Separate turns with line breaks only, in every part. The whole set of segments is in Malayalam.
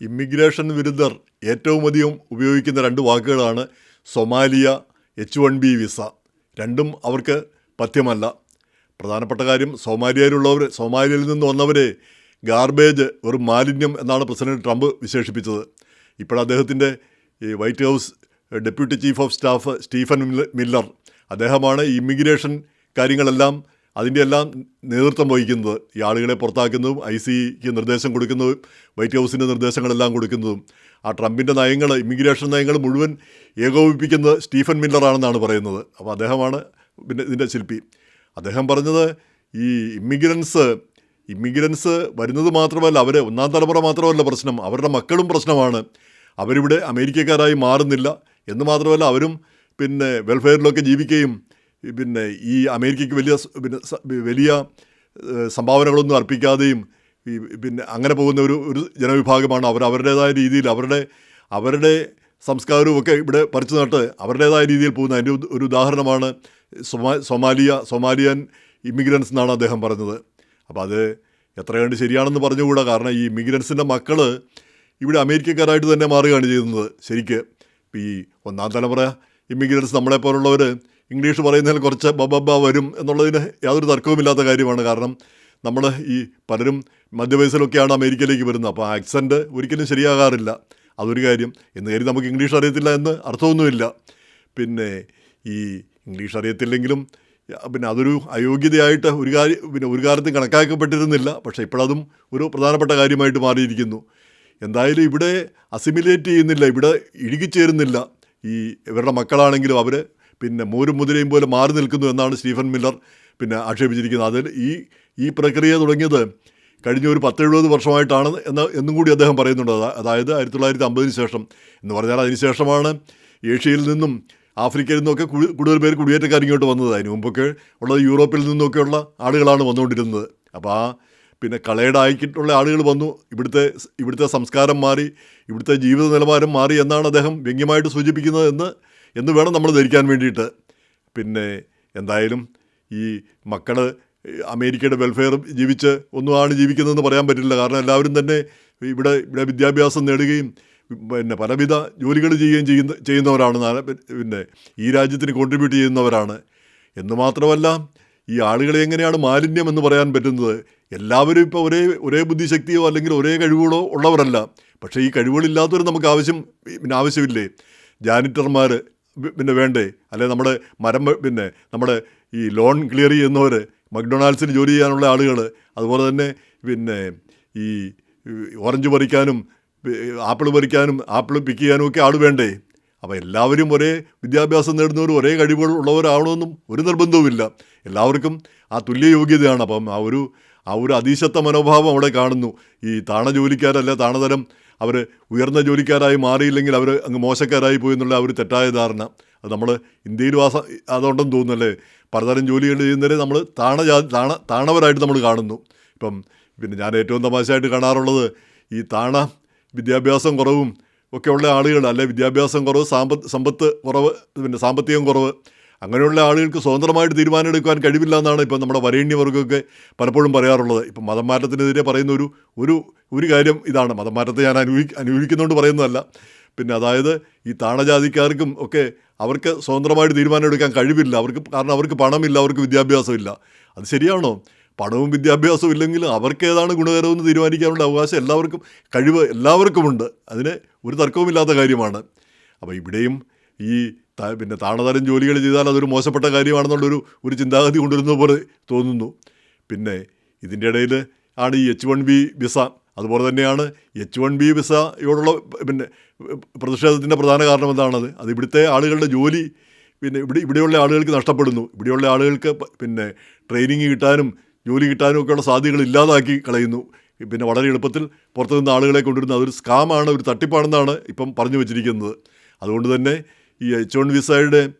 ഇമ്മിഗ്രേഷൻ വിരുദ്ധർ ഏറ്റവും അധികം ഉപയോഗിക്കുന്ന രണ്ട് വാക്കുകളാണ് സൊമാലിയ, H1B വിസ. രണ്ടും അവർക്ക് പഥ്യമല്ല. പ്രധാനപ്പെട്ട കാര്യം സൊമാലിയയിൽ നിന്ന് വന്നവരെ ഗാർബേജ്, ഒരു മാലിന്യം എന്നാണ് പ്രസിഡന്റ് ട്രംപ് വിശേഷിപ്പിച്ചത്. ഇപ്പോൾ അദ്ദേഹത്തിൻ്റെ ഈ white house deputy chief of staff Stephen Miller, അദ്ദേഹമാണ് ഈ ഇമ്മിഗ്രേഷൻ കാര്യങ്ങളെല്ലാം അതിൻ്റെ എല്ലാം നേതൃത്വം വഹിക്കുന്നത്. ഈ ആളുകളെ പുറത്താക്കുന്നതും ICEക്ക് നിർദ്ദേശം കൊടുക്കുന്നതും വൈറ്റ് ഹൗസിൻ്റെ നിർദ്ദേശങ്ങളെല്ലാം കൊടുക്കുന്നതും ആ ട്രംപിൻ്റെ നയങ്ങൾ, ഇമ്മിഗ്രേഷൻ നയങ്ങൾ മുഴുവൻ ഏകോപിപ്പിക്കുന്നത് സ്റ്റീഫൻ മില്ലറാണെന്നാണ് പറയുന്നത്. അപ്പോൾ അദ്ദേഹമാണ് പിന്നെ ഇതിൻ്റെ ശില്പി. അദ്ദേഹം പറഞ്ഞത് ഈ ഇമ്മിഗ്രൻസ് വരുന്നത് മാത്രമല്ല, അവർ ഒന്നാം തലമുറ മാത്രമല്ല പ്രശ്നം, അവരുടെ മക്കളും പ്രശ്നമാണ്. അവരിവിടെ അമേരിക്കക്കാരായി മാറുന്നില്ല എന്ന് മാത്രമല്ല, അവരും പിന്നെ വെൽഫെയറിലൊക്കെ ജീവിക്കുകയും പിന്നെ ഈ അമേരിക്കയ്ക്ക് വലിയ സംഭാവനകളൊന്നും അർപ്പിക്കാതെയും പിന്നെ അങ്ങനെ പോകുന്ന ഒരു ജനവിഭാഗമാണ്. അവരുടേതായ രീതിയിൽ അവരുടെ സംസ്കാരവും ഒക്കെ ഇവിടെ പറിച്ചു നട്ട് അവരുടേതായ രീതിയിൽ പോകുന്ന അതിൻ്റെ ഒരു ഉദാഹരണമാണ് സൊമാലിയൻ ഇമ്മിഗ്രൻസ് എന്നാണ് അദ്ദേഹം പറഞ്ഞത്. അപ്പോൾ അത് എത്ര കണ്ട് ശരിയാണെന്ന് പറഞ്ഞുകൂടാ. കാരണം ഈ ഇമ്മിഗ്രൻസിൻ്റെ മക്കൾ ഇവിടെ അമേരിക്കക്കാരായിട്ട് തന്നെ മാറുകയാണ് ചെയ്യുന്നത് ശരിക്ക്. ഈ ഒന്നാം തലമുറ ഇമ്മിഗ്രൻസ് നമ്മളെപ്പോലുള്ളവർ ഇംഗ്ലീഷ് പറയുന്നതിൽ കുറച്ച് ബബ വരും എന്നുള്ളതിന് യാതൊരു തർക്കവുമില്ലാത്ത കാര്യമാണ്. കാരണം നമ്മൾ ഈ പലരും മധ്യവയസ്സിലൊക്കെയാണ് അമേരിക്കയിലേക്ക് വരുന്നത്. അപ്പോൾ ആക്സെൻറ്റ് ഒരിക്കലും ശരിയാകാറില്ല. അതൊരു കാര്യം. എന്ന് കരുതി നമുക്ക് ഇംഗ്ലീഷ് അറിയത്തില്ല എന്ന് അർത്ഥമൊന്നുമില്ല. പിന്നെ ഈ ഇംഗ്ലീഷ് അറിയത്തില്ലെങ്കിലും പിന്നെ അതൊരു അയോഗ്യതയായിട്ട് ഒരു കാലത്തും കണക്കാക്കപ്പെട്ടിരുന്നില്ല. പക്ഷേ ഇപ്പോഴതും ഒരു പ്രധാനപ്പെട്ട കാര്യമായിട്ട് മാറിയിരിക്കുന്നു. എന്തായാലും ഇവിടെ അസിമിലേറ്റ് ചെയ്യുന്നില്ല, ഇവിടെ ഇഴുകിച്ചേരുന്നില്ല. ഈ ഇവരുടെ മക്കളാണെങ്കിലും അവർ പിന്നെ മോരും മുതിരയും പോലെ മാറി നിൽക്കുന്നു എന്നാണ് സ്റ്റീഫൻ മില്ലർ പിന്നെ ആക്ഷേപിച്ചിരിക്കുന്നത്. അതിൽ ഈ പ്രക്രിയ തുടങ്ങിയത് കഴിഞ്ഞ ഒരു 10-70 വർഷമായിട്ടാണ് എന്നും കൂടി അദ്ദേഹം പറയുന്നുണ്ട്. അതായത് 1950 ശേഷം എന്ന് പറഞ്ഞാൽ അതിന് ശേഷമാണ് ഏഷ്യയിൽ നിന്നും ആഫ്രിക്കയിൽ നിന്നൊക്കെ കൂടുതൽ പേര് കുടിയേറ്റക്കാർ ഇങ്ങോട്ട് വന്നത്. അതിന് മുമ്പൊക്കെ ഉള്ളത് യൂറോപ്പിൽ നിന്നൊക്കെയുള്ള ആളുകളാണ് വന്നുകൊണ്ടിരുന്നത്. അപ്പോൾ പിന്നെ കളയടായിട്ടുള്ള ആളുകൾ വന്നു, ഇവിടുത്തെ സംസ്കാരം മാറി, ഇവിടുത്തെ ജീവിത നിലവാരം മാറി എന്നാണ് അദ്ദേഹം വ്യംഗ്യമായിട്ട് സൂചിപ്പിക്കുന്നത് എന്ന് വേണം നമ്മൾ ധരിക്കാൻ വേണ്ടിയിട്ട്. പിന്നെ എന്തായാലും ഈ മക്കൾ അമേരിക്കയുടെ വെൽഫെയർ ജീവിച്ച് ഒന്നുമാണ് ജീവിക്കുന്നതെന്ന് പറയാൻ പറ്റില്ല. കാരണം എല്ലാവരും തന്നെ ഇവിടെ വിദ്യാഭ്യാസം നേടുകയും പിന്നെ പലവിധ ജോലികൾ ചെയ്യുന്നവരാണ്. പിന്നെ ഈ രാജ്യത്തിന് കോൺട്രിബ്യൂട്ട് ചെയ്യുന്നവരാണ്. എന്ന് മാത്രമല്ല, ഈ ആളുകളെ എങ്ങനെയാണ് മാലിന്യം എന്ന് പറയാൻ പറ്റുന്നത്? എല്ലാവരും ഇപ്പോൾ ഒരേ ബുദ്ധിശക്തിയോ അല്ലെങ്കിൽ ഒരേ കഴിവുകളോ ഉള്ളവരല്ല. പക്ഷേ ഈ കഴിവുകളില്ലാത്തവർ നമുക്ക് ആവശ്യമില്ലേ? ജാനിറ്റർമാർ പിന്നെ വേണ്ടേ? അല്ലെ നമ്മുടെ ഈ ലോൺ ക്ലിയർ ചെയ്യുന്നവർ, മക്ഡൊണാൾഡ്സിന് ജോലി ചെയ്യാനുള്ള ആളുകൾ, അതുപോലെ തന്നെ പിന്നെ ഈ ഓറഞ്ച് പറിക്കാനും ആപ്പിൾ പറിക്കാനും ആപ്പിൾ പിക്ക് ചെയ്യാനും ഒക്കെ ആൾ വേണ്ടേ? അപ്പോൾ എല്ലാവരും ഒരേ വിദ്യാഭ്യാസം നേടുന്നവരും ഒരേ കഴിവുകൾ ഉള്ളവരാവണമെന്നും ഒരു നിർബന്ധവുമില്ല. എല്ലാവർക്കും ആ തുല്യ യോഗ്യതയാണ്. അപ്പം ആ ഒരു അതീശത്വ മനോഭാവം അവിടെ കാണുന്നു. ഈ താണ ജോലിക്കാരല്ല താണതരം അവർ ഉയർന്ന ജോലിക്കാരായി മാറിയില്ലെങ്കിൽ അവർ അങ്ങ് മോശക്കാരായി പോയി എന്നുള്ള ഒരു തെറ്റായ ധാരണ അത് നമ്മൾ ഇന്ത്യയിലും അതുകൊണ്ടെന്ന് തോന്നുന്നല്ലേ. പലതരം ജോലികൾ ചെയ്യുന്നവരെ നമ്മൾ താണവരായിട്ട് നമ്മൾ കാണുന്നു. ഇപ്പം പിന്നെ ഞാൻ ഏറ്റവും തമാശയായിട്ട് കാണാറുള്ളത് ഈ വിദ്യാഭ്യാസം കുറവും ഒക്കെ ഉള്ള ആളുകൾ, അല്ലെ വിദ്യാഭ്യാസം കുറവ്, സമ്പത്ത് കുറവ്, പിന്നെ സാമ്പത്തികം കുറവ്, അങ്ങനെയുള്ള ആളുകൾക്ക് സ്വതന്ത്രമായിട്ട് തീരുമാനമെടുക്കാൻ കഴിവില്ല എന്നാണ് ഇപ്പം നമ്മുടെ വരേണ്യവർഗമൊക്കെ പലപ്പോഴും പറയാറുള്ളത്. ഇപ്പം മതം മാറ്റത്തിനെതിരെ പറയുന്ന ഒരു കാര്യം ഇതാണ്. മതം മാറ്റത്തെ ഞാൻ അനുകൂലിക്കുന്നതുകൊണ്ട് പറയുന്നതല്ല. പിന്നെ അതായത് ഈ താണജാതിക്കാർക്കും ഒക്കെ അവർക്ക് സ്വതന്ത്രമായിട്ട് തീരുമാനമെടുക്കാൻ കഴിവില്ല. കാരണം അവർക്ക് പണമില്ല, അവർക്ക് വിദ്യാഭ്യാസമില്ല. അത് ശരിയാണോ? പണവും വിദ്യാഭ്യാസവും ഇല്ലെങ്കിൽ അവർക്ക് ഏതാണ് ഗുണകരമെന്ന് തീരുമാനിക്കാനുള്ള അവകാശം എല്ലാവർക്കുമുണ്ട്. അതിന് ഒരു തർക്കവുമില്ലാത്ത കാര്യമാണ്. അപ്പോൾ ഇവിടെയും ഈ പിന്നെ താണതരം ജോലികൾ ചെയ്താൽ അതൊരു മോശപ്പെട്ട കാര്യമാണെന്നുള്ളൊരു ചിന്താഗതി കൊണ്ടുവരുന്നത് പോലെ തോന്നുന്നു. പിന്നെ ഇതിൻ്റെ ഇടയിൽ ആണ് ഈ H1B വിസ. അതുപോലെ തന്നെയാണ് H1B വിസയോടുള്ള പിന്നെ പ്രതിഷേധത്തിൻ്റെ പ്രധാന കാരണം എന്താണത്? അത് ഇവിടുത്തെ ആളുകളുടെ ജോലി പിന്നെ ഇവിടെയുള്ള ആളുകൾക്ക് നഷ്ടപ്പെടുന്നു. ഇവിടെയുള്ള ആളുകൾക്ക് പിന്നെ ട്രെയിനിങ് കിട്ടാനും ജോലി കിട്ടാനും ഒക്കെയുള്ള സാധ്യതകൾ ഇല്ലാതാക്കി കളയുന്നു. പിന്നെ വളരെ എളുപ്പത്തിൽ പുറത്തുനിന്ന് ആളുകളെ കൊണ്ടുവരുന്ന അതൊരു സ്കാമാണ്, ഒരു തട്ടിപ്പാണെന്നാണ് ഇപ്പം പറഞ്ഞു വച്ചിരിക്കുന്നത്. അതുകൊണ്ട് തന്നെ ഈ H1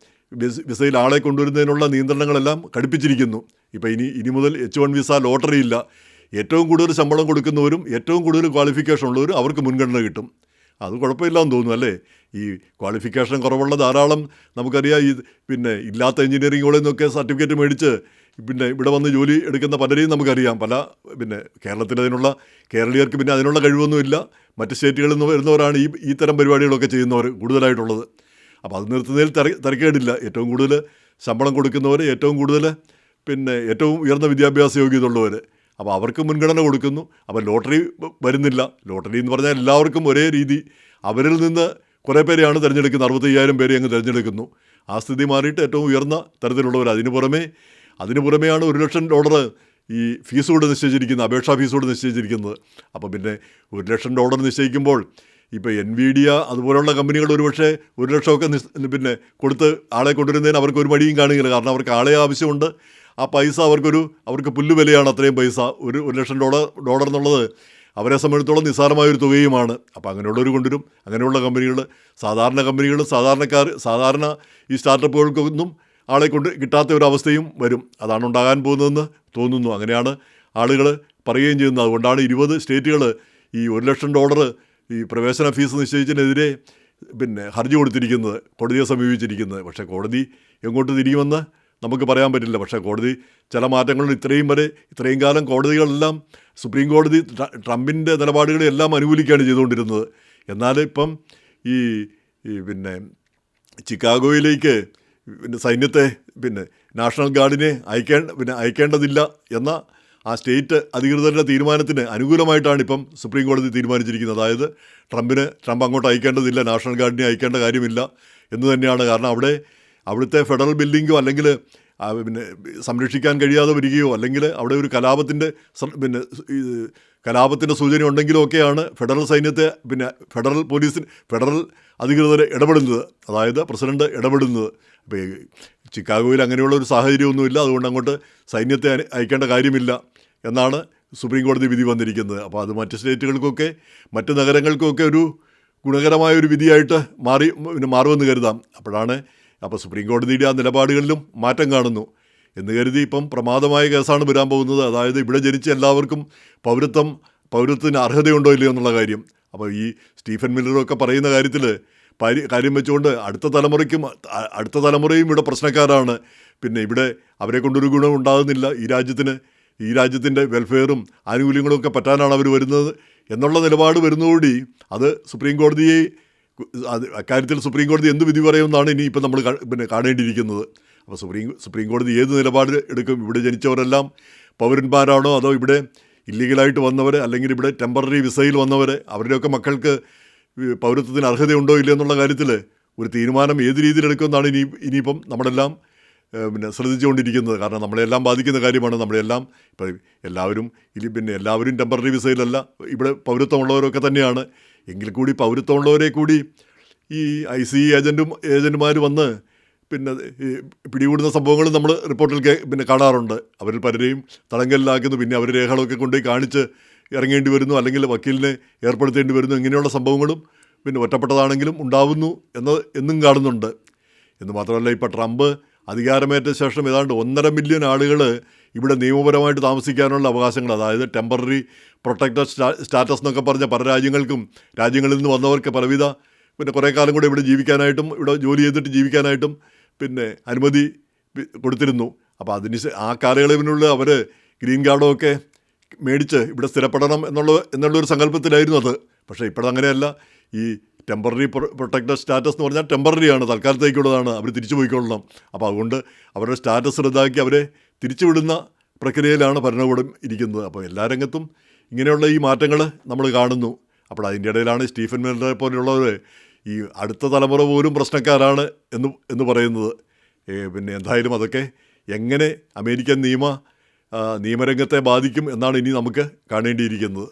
വിസയിൽ ആളെ കൊണ്ടുവരുന്നതിനുള്ള നിയന്ത്രണങ്ങളെല്ലാം കടുപ്പിച്ചിരിക്കുന്നു. ഇപ്പോൾ ഇനി മുതൽ H1 വിസ ലോട്ടറി ഇല്ല. ഏറ്റവും കൂടുതൽ ശമ്പളം കൊടുക്കുന്നവരും ഏറ്റവും കൂടുതൽ ക്വാളിഫിക്കേഷൻ ഉള്ളവരും അവർക്ക് മുൻഗണന കിട്ടും. അത് കുഴപ്പമില്ലാന്ന് തോന്നുന്നു അല്ലേ? ഈ ക്വാളിഫിക്കേഷൻ കുറവുള്ള ധാരാളം നമുക്കറിയാം. പിന്നെ ഇല്ലാത്ത എഞ്ചിനീയറിംഗ് കോളേജിൽ നിന്നൊക്കെ സർട്ടിഫിക്കറ്റ് മേടിച്ച് പിന്നെ ഇവിടെ വന്ന് ജോലി എടുക്കുന്ന പലരെയും നമുക്കറിയാം. പിന്നെ കേരളത്തിൽ കേരളീയർക്ക് പിന്നെ അതിനുള്ള കഴിവൊന്നുമില്ല. മറ്റ് സ്റ്റേറ്റുകളിൽ നിന്ന് വരുന്നവരാണ് ഈ തരം പരിപാടികളൊക്കെ ചെയ്യുന്നവർ കൂടുതലായിട്ടുള്ളത്. അപ്പോൾ അത് നിർത്തുന്നതിൽ തിരക്കേടില്ല. ഏറ്റവും കൂടുതൽ ശമ്പളം കൊടുക്കുന്നവർ, ഏറ്റവും കൂടുതൽ ഏറ്റവും ഉയർന്ന വിദ്യാഭ്യാസ യോഗ്യത ഉള്ളവർ, അപ്പോൾ അവർക്ക് മുൻഗണന കൊടുക്കുന്നു. അപ്പോൾ ലോട്ടറി വരുന്നില്ല. ലോട്ടറി എന്ന് പറഞ്ഞാൽ എല്ലാവർക്കും ഒരേ രീതി, അവരിൽ നിന്ന് കുറേ പേരെയാണ് തിരഞ്ഞെടുക്കുന്നത്. 65,000 പേരെ അങ്ങ് തിരഞ്ഞെടുക്കുന്നു. ആ സ്ഥിതി മാറിയിട്ട് ഏറ്റവും ഉയർന്ന തരത്തിലുള്ളവർ. അതിന് പുറമെയാണ് $1,00,000 ഈ ഫീസ് കൂടെ നിശ്ചയിച്ചിരിക്കുന്നത്, അപേക്ഷാ ഫീസ് കൂടെ നിശ്ചയിച്ചിരിക്കുന്നത്. അപ്പോൾ പിന്നെ $1,00,000 നിശ്ചയിക്കുമ്പോൾ ഇപ്പോൾ NVIDIA അതുപോലുള്ള കമ്പനികൾ ഒരുപക്ഷെ 1,00,000 കൊടുത്ത് ആളെ കൊണ്ടുവരുന്നതിന് അവർക്ക് ഒരു മടിയും കാണുകയില്ല. കാരണം അവർക്ക് ആളെ ആവശ്യമുണ്ട്. ആ പൈസ അവർക്ക് പുല്ലുവിലയാണ്. അത്രയും പൈസ $1,00,000 എന്നുള്ളത് അവരെ സംബന്ധിച്ചിടത്തോളം നിസ്സാരമായൊരു തുകയുമാണ്. അപ്പോൾ അങ്ങനെയുള്ളവർ കൊണ്ടുവരും. അങ്ങനെയുള്ള കമ്പനികൾ, സാധാരണ ഈ സ്റ്റാർട്ടപ്പുകൾക്കൊന്നും ആളെ കൊണ്ട് കിട്ടാത്ത ഒരവസ്ഥയും വരും. അതാണ് ഉണ്ടാകാൻ പോകുന്നതെന്ന് തോന്നുന്നു. അങ്ങനെയാണ് ആളുകൾ പറയുകയും ചെയ്യുന്നത്. അതുകൊണ്ടാണ് 20 സ്റ്റേറ്റുകൾ ഈ $1,00,000 ഈ പ്രവേശന ഫീസ് നിശ്ചയിച്ചതിനെതിരെ ഹർജി കൊടുത്തിരിക്കുന്നത്, കോടതിയെ സമീപിച്ചിരിക്കുന്നത്. പക്ഷേ കോടതി എങ്ങോട്ട് തിരിയുമെന്ന് നമുക്ക് പറയാൻ പറ്റില്ല. പക്ഷേ കോടതി ചില മാറ്റങ്ങളും ഇത്രയും കാലം കോടതികളെല്ലാം സുപ്രീം കോടതി ട്രംപിൻ്റെ നിലപാടുകളെ എല്ലാം അനുകൂലിക്കുകയാണ് ചെയ്തുകൊണ്ടിരുന്നത്. എന്നാൽ ഇപ്പം ഈ ചിക്കാഗോയിലേക്ക് സൈന്യത്തെ നാഷണൽ ഗാർഡിനെ അയക്കേണ്ടതില്ല എന്ന ആ സ്റ്റേറ്റ് അധികൃതരുടെ തീരുമാനത്തിന് അനുകൂലമായിട്ടാണ് ഇപ്പം സുപ്രീം കോടതി തീരുമാനിച്ചിരിക്കുന്നത്. അതായത് ട്രംപ് അങ്ങോട്ട് അയക്കേണ്ടതില്ല, നാഷണൽ ഗാർഡിനെ അയക്കേണ്ട കാര്യമില്ല എന്ന് തന്നെയാണ്. കാരണം അവിടുത്തെ ഫെഡറൽ ബിൽഡിങ്ങോ അല്ലെങ്കിൽ സംരക്ഷിക്കാൻ കഴിയാതെ വരികയോ അല്ലെങ്കിൽ അവിടെ ഒരു കലാപത്തിൻ്റെ സൂചന ഉണ്ടെങ്കിലോ ഒക്കെയാണ് ഫെഡറൽ സൈന്യത്തെ ഫെഡറൽ അധികൃതർ ഇടപെടുന്നത്, അതായത് പ്രസിഡന്റ് ഇടപെടുന്നത്. അപ്പോൾ ചിക്കാഗോയിൽ അങ്ങനെയുള്ള ഒരു സാഹചര്യമൊന്നുമില്ല. അതുകൊണ്ട് അങ്ങോട്ട് സൈന്യത്തെ അയക്കേണ്ട കാര്യമില്ല എന്നാണ് സുപ്രീം കോടതി വിധി വന്നിരിക്കുന്നത്. അപ്പോൾ അത് മറ്റ് സ്റ്റേറ്റുകൾക്കൊക്കെ മറ്റ് നഗരങ്ങൾക്കൊക്കെ ഒരു ഗുണകരമായൊരു വിധിയായിട്ട് മാറുമെന്ന് കരുതാം. അപ്പോൾ സുപ്രീം കോടതിയുടെ ആ നിലപാടുകളിലും മാറ്റം കാണുന്നു എന്ന് കരുതി ഇപ്പം പ്രമാദമായ കേസാണ് വരാൻ പോകുന്നത്. അതായത് ഇവിടെ ജനിച്ച എല്ലാവർക്കും പൗരത്വത്തിന് അർഹതയുണ്ടോ ഇല്ലയോ എന്നുള്ള കാര്യം. അപ്പോൾ ഈ സ്റ്റീഫൻ മില്ലറൊക്കെ പറയുന്ന കാര്യം വെച്ചുകൊണ്ട് അടുത്ത തലമുറയും ഇവിടെ പ്രശ്നക്കാരാണ്. ഇവിടെ അവരെ കൊണ്ടൊരു ഗുണം ഉണ്ടാകുന്നില്ല. ഈ രാജ്യത്തിൻ്റെ വെൽഫെയറും ആനുകൂല്യങ്ങളും ഒക്കെ പറ്റാനാണ് അവർ വരുന്നത് എന്നുള്ള നിലപാട് വരുന്നതോടുകൂടി അത് അക്കാര്യത്തിൽ സുപ്രീം കോടതി എന്ത് വിധി പറയുമെന്നാണ് ഇനിയിപ്പോൾ നമ്മൾ കാണേണ്ടിയിരിക്കുന്നത്. അപ്പോൾ സുപ്രീം കോടതി ഏത് നിലപാട് എടുക്കും? ഇവിടെ ജനിച്ചവരെല്ലാം പൗരന്മാരാണോ, അതോ ഇവിടെ ഇല്ലീഗലായിട്ട് വന്നവർ അല്ലെങ്കിൽ ഇവിടെ ടെമ്പററി വിസയിൽ വന്നവർ, അവരുടെയൊക്കെ മക്കൾക്ക് പൗരത്വത്തിന് അർഹതയുണ്ടോ ഇല്ലയോ എന്നുള്ള കാര്യത്തിൽ ഒരു തീരുമാനം ഏത് രീതിയിലെടുക്കുമെന്നാണ് ഇനിയിപ്പം നമ്മളെല്ലാം ശ്രദ്ധിച്ചുകൊണ്ടിരിക്കുന്നത്. കാരണം നമ്മളെല്ലാം ബാധിക്കുന്ന കാര്യമാണ്. നമ്മളെല്ലാം ഇപ്പം എല്ലാവരും ടെമ്പററി വിസയിലല്ല, ഇവിടെ പൗരത്വമുള്ളവരൊക്കെ തന്നെയാണ്. എങ്കിൽ കൂടി പൗരത്വമുള്ളവരെ കൂടി ഈ ICE ഏജൻറ്റുമാർ വന്ന് പിടികൂടുന്ന സംഭവങ്ങളും നമ്മൾ റിപ്പോർട്ടിൽ കാണാറുണ്ട്. അവരിൽ പലരെയും തടങ്കലിലാക്കുന്നു. അവർ രേഖകളൊക്കെ കൊണ്ടുപോയി കാണിച്ച് ഇറങ്ങേണ്ടി വരുന്നു, അല്ലെങ്കിൽ വക്കീലിനെ ഏർപ്പെടുത്തേണ്ടി വരുന്നു. ഇങ്ങനെയുള്ള സംഭവങ്ങളും ഒറ്റപ്പെട്ടതാണെങ്കിലും ഉണ്ടാവുന്നു എന്നും കാണുന്നുണ്ട്. എന്ന് മാത്രമല്ല, ഇപ്പോൾ ട്രംപ് അധികാരമേറ്റ ശേഷം ഏതാണ്ട് 1.5 മില്യൺ ആളുകൾ ഇവിടെ നിയമപരമായിട്ട് താമസിക്കാനുള്ള അവകാശങ്ങൾ, അതായത് ടെമ്പററി പ്രൊട്ടക്റ്റഡ് സ്റ്റാറ്റസ് എന്നൊക്കെ പറഞ്ഞ പല രാജ്യങ്ങളിൽ നിന്ന് വന്നവർക്ക് പലവിധ കുറേ കാലം കൂടെ ഇവിടെ ജീവിക്കാനായിട്ടും ഇവിടെ ജോലി ചെയ്തിട്ട് ജീവിക്കാനായിട്ടും അനുമതി കൊടുത്തിരുന്നു. അപ്പോൾ ആ കാലയളവിനുള്ള അവർ ഗ്രീൻ കാർഡൊക്കെ മേടിച്ച് ഇവിടെ സ്ഥിരപ്പെടണം എന്നുള്ളൊരു സങ്കല്പത്തിലായിരുന്നു അത്. പക്ഷേ ഇപ്പോഴങ്ങനെയല്ല. ഈ ടെമ്പററി പ്രൊട്ടക്റ്റഡ് സ്റ്റാറ്റസ് എന്ന് പറഞ്ഞാൽ ടെമ്പററിയാണ്, തൽക്കാലത്തേക്കുള്ളതാണ്. അവർ തിരിച്ചു പോയിക്കൊള്ളണം. അപ്പോൾ അതുകൊണ്ട് അവരുടെ സ്റ്റാറ്റസ് റദ്ദാക്കി അവരെ തിരിച്ചുവിടുന്ന പ്രക്രിയയിലാണ് ഭരണകൂടം ഇരിക്കുന്നത്. അപ്പോൾ എല്ലാ രംഗത്തും ഇങ്ങനെയുള്ള ഈ മാറ്റങ്ങൾ നമ്മൾ കാണുന്നു. അപ്പോൾ അതിൻ്റെ ഇടയിലാണ് സ്റ്റീഫൻ മില്ലറെ പോലെയുള്ളവർ ഈ അടുത്ത തലമുറ പോലും പ്രശ്നക്കാരാണ് എന്ന് പറയുന്നത്. എന്തായാലും അതൊക്കെ എങ്ങനെ അമേരിക്കൻ നിയമരംഗത്തെ ബാധിക്കും എന്നാണ് ഇനി നമുക്ക് കാണേണ്ടിയിരിക്കുന്നത്.